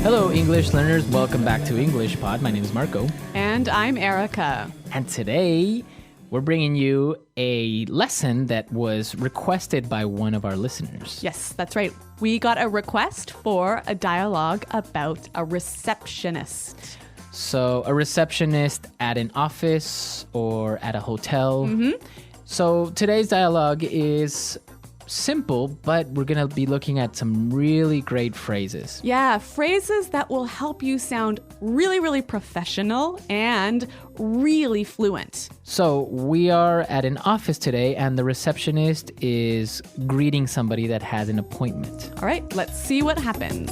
Hello, English learners. Welcome back to English Pod. My name is Marco. And I'm Erica. And today, we're bringing you a lesson that was requested by one of our listeners. Yes, that's right. We got a request for a dialogue about a receptionist. So, a receptionist at an office or at a hotel. So, today's dialogue is simple, but we're going to be looking at some really great phrases. Yeah, phrases that will help you sound really, really professional and really fluent. So, we are at an office today, and the receptionist is greeting somebody that has an appointment. All right, let's see what happens.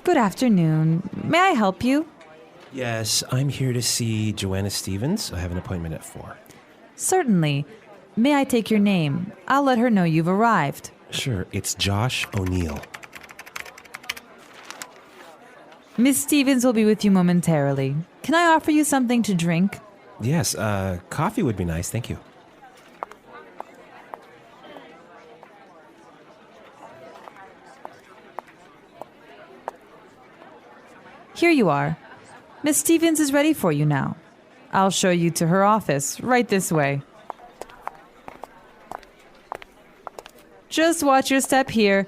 Good afternoon. May I help you? Yes, I'm here to see Joanna Stevens. I have an appointment at 4. Certainly. May I take your name? I'll let her know you've arrived. Sure, it's Josh O'Neill. Miss Stevens will be with you momentarily. Can I offer you something to drink? Yes, coffee would be nice, thank you. Here you are. Miss Stevens is ready for you now. I'll show you to her office, right this way. Just watch your step here.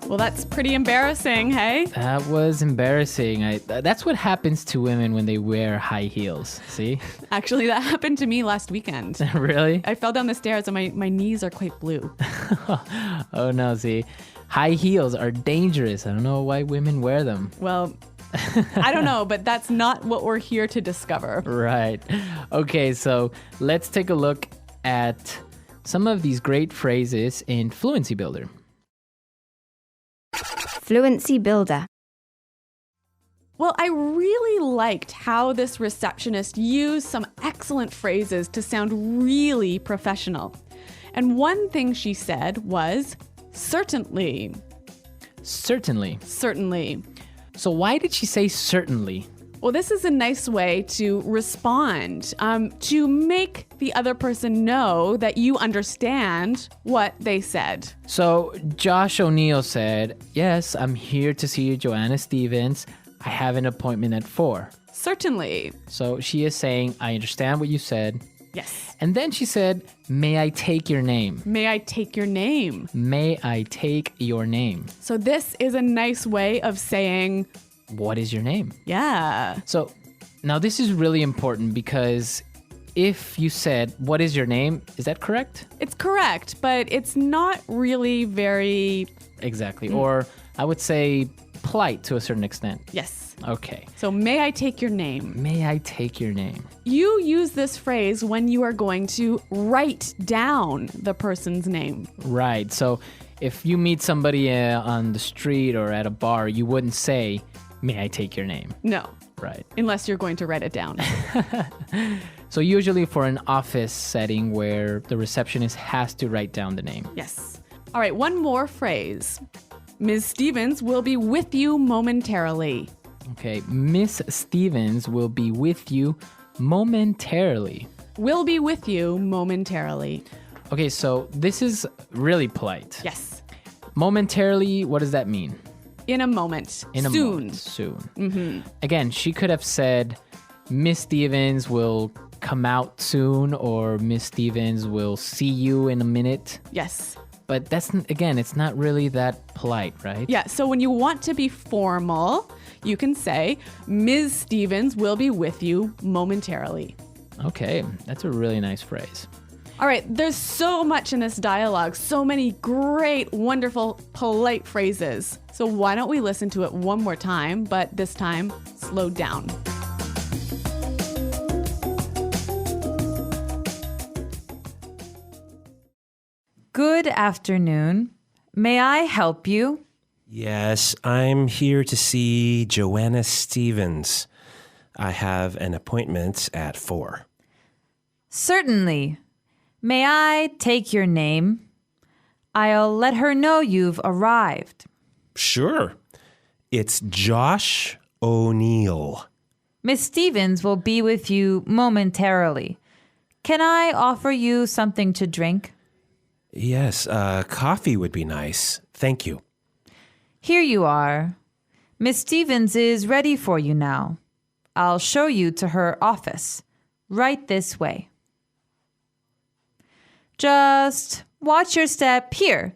Well, that's pretty embarrassing, hey? That was embarrassing. That's what happens to women when they wear high heels. See? Actually, that happened to me last weekend. Really? I fell down the stairs and my knees are quite blue. Oh no, see? High heels are dangerous. I don't know why women wear them. Well, I don't know, but that's not what we're here to discover. Right. Okay, so let's take a look at some of these great phrases in Fluency Builder. Fluency Builder. Well, I really liked how this receptionist used some excellent phrases to sound really professional. And one thing she said was, certainly. Certainly. Certainly. So why did she say certainly? Well, this is a nice way to respond, to make the other person know that you understand what they said. So Josh O'Neill said, yes, I'm here to see Joanna Stevens. I have an appointment at 4. Certainly. So she is saying, I understand what you said. Yes. And then she said, may I take your name? May I take your name? May I take your name? So this is a nice way of saying, what is your name? yeah. So now this is really important because if you said, what is your name? Is that correct? It's correct, but it's not really very, Exactly. Or I would say polite to a certain extent. yes. Okay. So may I take your name? May I take your name? You use this phrase when you are going to write down the person's name. Right. So if you meet somebody on the street or at a bar, you wouldn't say, may I take your name? No, Right. unless you're going to write it down. So usually for an office setting where the receptionist has to write down the name. Yes. All right, one more phrase. Ms. Stevens will be with you momentarily. Okay. Miss Stevens will be with you momentarily. Will be with you momentarily. Okay, so this is really polite. Yes. Momentarily, what does that mean? In a moment. In a Soon. moment. Soon. Again, she could have said, Miss Stevens will come out soon, or Miss Stevens will see you in a minute. Yes. But again, it's not really that polite, right? Yeah, so when you want to be formal, you can say, Ms. Stevens will be with you momentarily. Okay, that's a really nice phrase. All right, there's so much in this dialogue, so many great, wonderful, polite phrases. So why don't we listen to it one more time, but this time, slow down. Good afternoon. May I help you? Yes, I'm here to see Joanna Stevens. I have an appointment at 4. Certainly. May I take your name? I'll let her know you've arrived. Sure. It's Josh O'Neill. Miss Stevens will be with you momentarily. Can I offer you something to drink? Yes, coffee would be nice. Thank you. Here you are. Miss Stevens is ready for you now. I'll show you to her office. Right this way. Just watch your step here.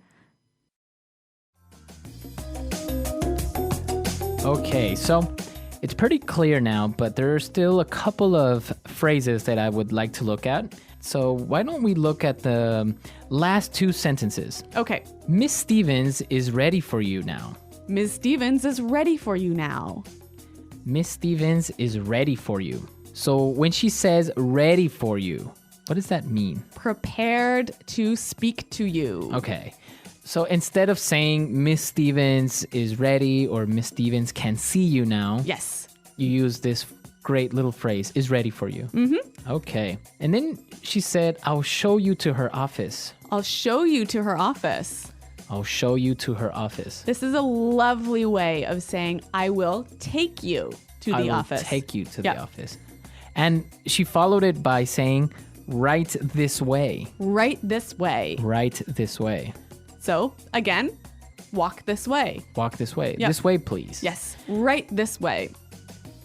Okay, so it's pretty clear now, but there are still a couple of phrases that I would like to look at. So why don't we look at the last two sentences? Okay. Miss Stevens is ready for you now. Ms. Stevens is ready for you now. Miss Stevens is ready for you. So when she says ready for you, what does that mean? Prepared to speak to you. Okay. So instead of saying Miss Stevens is ready or Miss Stevens can see you now, Yes. you use this great little phrase, is ready for you. Mm-hmm. Okay. And then she said, I'll show you to her office. I'll show you to her office. I'll show you to her office. This is a lovely way of saying, I will take you to the office. I will take you to Yep. the office. And she followed it by saying, right this way. Right this way. Right this way. So, again, walk this way. Walk this way. Yep. This way, please. Yes, right this way.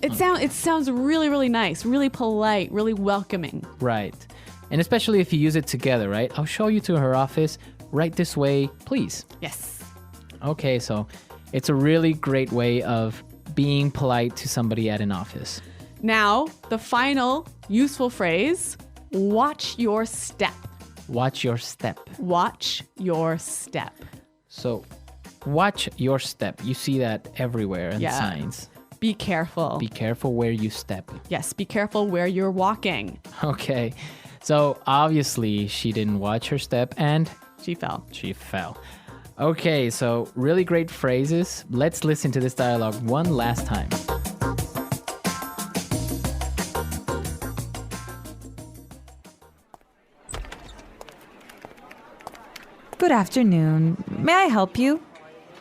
It sounds really, really nice, really polite, really welcoming. Right. And especially if you use it together, right? I'll show you to her office. Right this way, please. Yes. Okay, so it's a really great way of being polite to somebody at an office. Now, the final useful phrase, watch your step. Watch your step. Watch your step. So, watch your step. You see that everywhere in Yeah. signs. Be careful. Be careful where you step. Yes, be careful where you're walking. Okay. So, obviously, she didn't watch her step and She fell. she fell. Okay, so really great phrases. Let's listen to this dialogue one last time. Good afternoon. May I help you?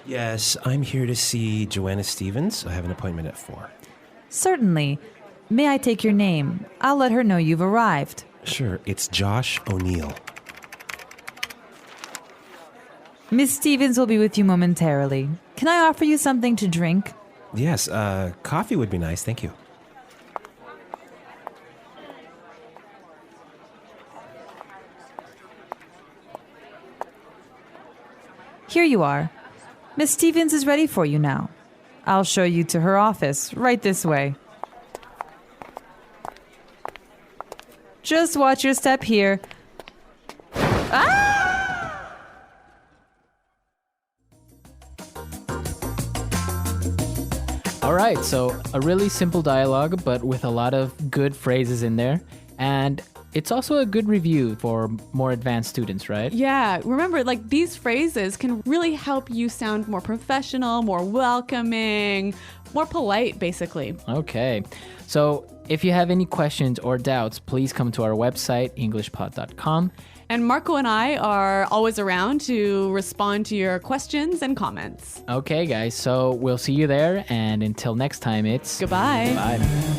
Yes, I'm here to see Joanna Stevens. I have an appointment at 4. Certainly. May I take your name? I'll let her know you've arrived. Sure, it's Josh O'Neill. Miss Stevens will be with you momentarily. Can I offer you something to drink? Yes, coffee would be nice. Thank you. Here you are. Miss Stevens is ready for you now. I'll show you to her office. Right this way. Just watch your step here. All right, so a really simple dialogue, but with a lot of good phrases in there. And it's also a good review for more advanced students, right? Yeah, remember, like these phrases can really help you sound more professional, more welcoming, more polite, basically. Okay. So if you have any questions or doubts, please come to our website, englishpod.com. And Marco and I are always around to respond to your questions and comments. Okay, guys, so we'll see you there. And until next time, it's Goodbye. Bye.